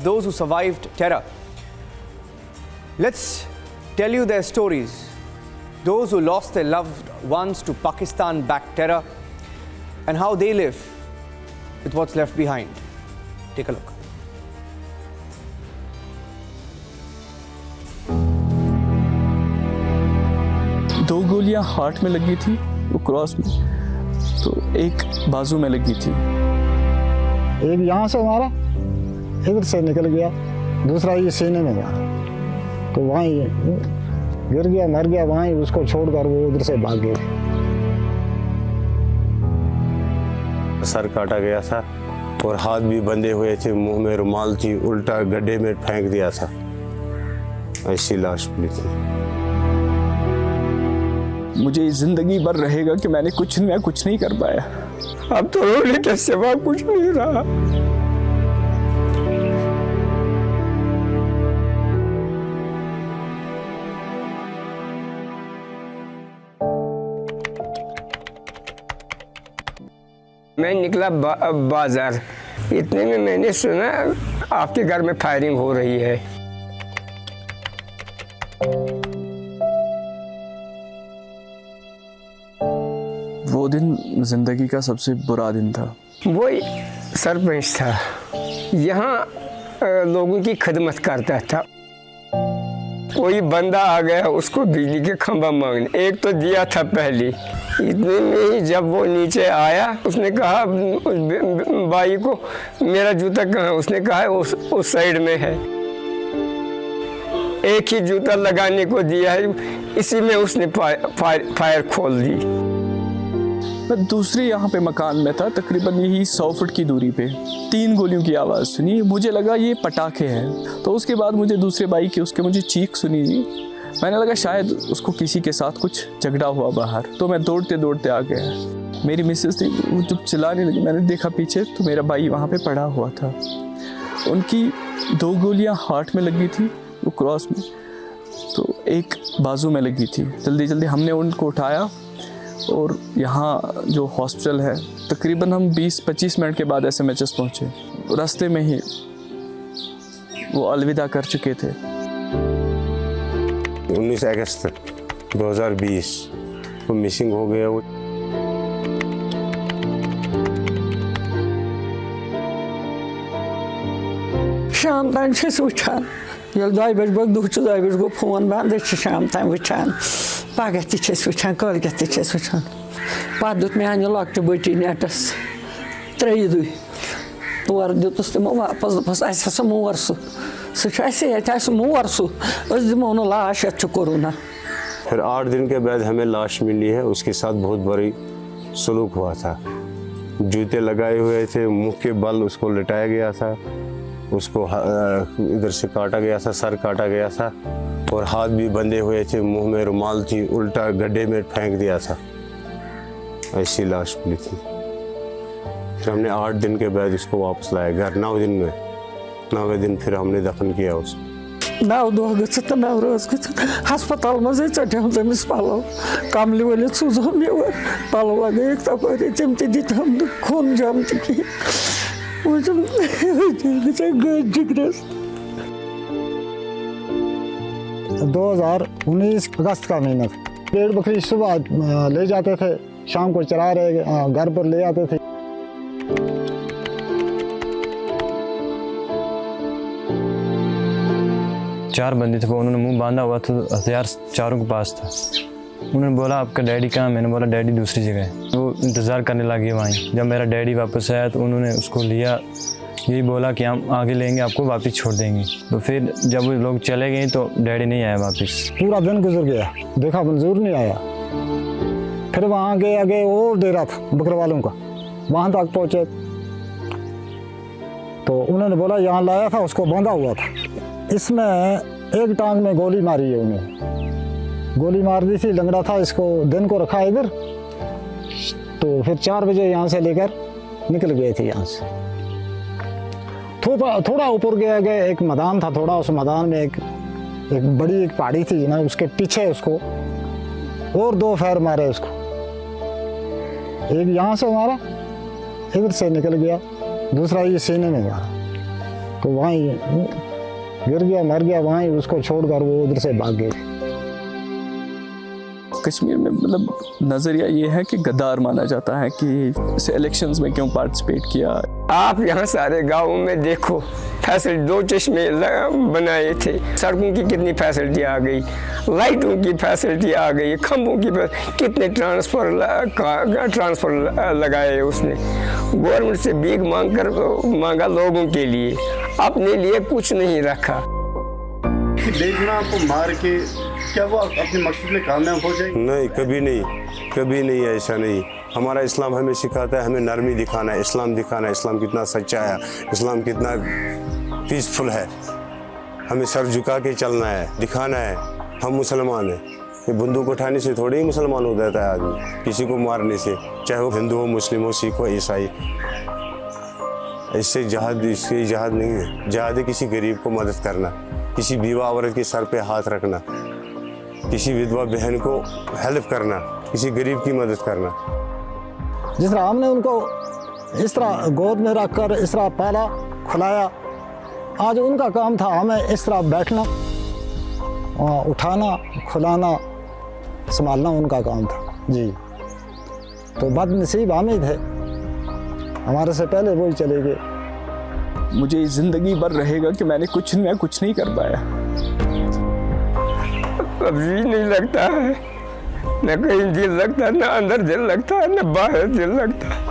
those who survived terror. Let's tell you their stories. Those who lost their loved ones to Pakistan-backed terror and how they live with what's left behind. Take a look. दो गोलियां heart में लगी थी, वो cross में, तो एक बाजू में लगी थी। एक यहाँ से मारा, इधर से निकल गया, दूसरा ये सीने में मारा, तो वहीं गिर गया, मर गया वहीं, उसको छोड़कर वो उधर से भाग गए। सर काटा गया था और हाथ भी बंधे हुए थे, मुंह में रुमाल थी, उल्टा गड्ढे में फेंक दिया था, ऐसी लाश मिली थी। मुझे जिंदगी भर रहेगा कि मैं कुछ नहीं कर पाया। अब तो रोने के सिवा कुछ नहीं रहा। मैं निकला बाजार, इतने में मैंने सुना आपके घर में फायरिंग हो रही है। वो दिन जिंदगी का सबसे बुरा दिन था। वही सरपंच था, यहाँ लोगों की खिदमत करता था। कोई बंदा आ गया उसको बिजली के खंभा मांगने, एक तो दिया था पहले। इतने में ही जब वो नीचे आया, उसने कहा भाई को मेरा जूता कहाँ है? उसने कहा उस साइड में है। एक ही जूता लगाने को दिया है, इसी में उसने फायर खोल दी। मैं दूसरे यहाँ पे मकान में था, तकरीबन यही 100 फुट की दूरी पे 3 गोलियों की आवाज़ सुनी। मुझे लगा ये पटाखे हैं। तो उसके बाद मुझे दूसरे भाई की उसके मुझे चीख सुनी जी। मैंने लगा शायद उसको किसी के साथ कुछ झगड़ा हुआ बाहर, तो मैं दौड़ते दौड़ते आ गया। मेरी मिसेस थी, वो जब चिल्लाने लगी, मैंने देखा पीछे तो मेरा भाई वहाँ पे पड़ा हुआ था। उनकी 2 गोलियाँ हार्ट में लगी थी, वो क्रॉस में, तो एक बाजू में लगी थी। जल्दी जल्दी हमने उनको उठाया और यहाँ जो हॉस्पिटल है, तकरीबन हम 20-25 मिनट के बाद SMHS पहुँचे। रास्ते में ही वो अलविदा कर चुके थे। 19 अगस्त 2020 वो मिसिंग हो गया। वो शाम तान वुचान, ये 2 बजे बग दुह 2 बजे गो फोन बंद, शाम तान वुचान, पगह तह वुचान, कलगह तह वुचान। पत् दुत मे अने लॉकटे बटी नेटस 3 दुह, तोर दुतस तमो वापस, दोपस अस हसा मोर सह मोर सह दिमो न लाश अच्छ कोरोना। फिर 8 दिन के बाद हमें लाश मिली है। उसके साथ बहुत बड़ी सलूक हुआ था। जूते लगाए हुए थे, मुंह के बल उसको लिटाया गया था, उसको इधर से काटा गया था, सर काटा गया था और हाथ भी बंधे हुए थे, मुंह में रुमाल थी, उल्टा गड्ढे में फेंक दिया था, ऐसी लाश मिली थी। फिर हमने 8 दिन के बाद उसको वापस लाया घर। 9 दिन में, 9वें दिन फिर हमने दफन किया उसको। 9 दह गो 9 रोज हस्पताल मजे चढ़म तमिस पलो, कमल वलित सूझम योर, पलो लगे तपरी तम दित हम खून जम तक 2019 अगस्त का महीना था। भेड़ बकरी सुबह ले जाते थे, शाम को चरा रहे घर पर ले आते थे। चार बंदे थे, वो उन्होंने मुंह बांधा हुआ था, हथियार चारों के पास था। उन्होंने बोला आपका डैडी कहाँ? मैंने बोला डैडी दूसरी जगह है। वो इंतज़ार करने लगे वहीं। जब मेरा डैडी वापस आया तो उन्होंने उसको लिया, यही बोला कि हम आगे लेंगे, आपको वापस छोड़ देंगे। तो फिर जब वो लोग चले गए तो डैडी नहीं आया वापस। पूरा दिन गुजर गया, देखा मंजूर नहीं आया। फिर वहाँ आगे और डेरा था बकरवालों का, वहाँ तक पहुँचे तो उन्होंने बोला यहाँ लाया था, उसको बांधा हुआ था। इसमें एक टांग में गोली मारी है, उन्हें गोली मार दी थी। लंगड़ा था, इसको दिन को रखा इधर। तो फिर 4 बजे यहाँ से लेकर निकल गए थे। यहाँ से थोड़ा ऊपर गए एक मैदान था, थोड़ा उस मैदान में एक बड़ी पहाड़ी थी ना, उसके पीछे उसको और 2 फायर मारे उसको। एक यहाँ से मारा, इधर से निकल गया, दूसरा ये सीने में मारा। तो वहीं गिर गया, मर गया वहीं, उसको छोड़कर वो उधर से भाग गए। कश्मीर में मतलब नज़रिया ये है कि गद्दार माना जाता है कि इसे इलेक्शंस में क्यों पार्टिसिपेट किया। आप यहाँ सारे गाँव में देखो, फैसिलिटी 2 चश्मे बनाए थे, सड़कों की कितनी फैसिलिटी आ गई, लाइटों की फैसिलिटी आ गई, खंभों की कितने ट्रांसफर लगाए उसने। गवर्नमेंट से भीख मांगा लोगों के लिए, अपने लिए कुछ नहीं रखा। देखना आपको मार के क्या वो अपने मकसद में कामयाब हो जाएगी? नहीं, कभी नहीं, कभी नहीं, ऐसा नहीं। हमारा इस्लाम हमें सिखाता है हमें नरमी दिखाना है, इस्लाम दिखाना है, इस्लाम कितना सच्चा है, इस्लाम कितना पीसफुल है। हमें सर झुका के चलना है, दिखाना है हम मुसलमान हैं। ये बंदूक उठाने से थोड़ी ही मुसलमान हो जाता है आदमी, किसी को मारने से, चाहे वो हिंदू हो, मुस्लिम हो, सिख हो, ईसाई। इससे जहाद, इसकी जहाद नहीं है। जहाद है किसी गरीब को मदद करना, किसी बीवा औरत के सर पे हाथ रखना, किसी विधवा बहन को हेल्प करना, किसी गरीब की मदद करना। जिस तरह हमने उनको इस तरह गोद में रखकर इस तरह पाला खिलाया, आज उनका काम था हमें इस तरह बैठना, उठाना, खिलाना, संभालना उनका काम था जी। तो बदनसीब हम ही थे, हमारे से पहले वही चले गए। मुझे ज़िंदगी भर रहेगा कि मैंने कुछ नहीं कर पाया। अब जी नहीं लगता है, न कहीं दिल लगता है, न अंदर दिल लगता है, न बाहर दिल लगता है।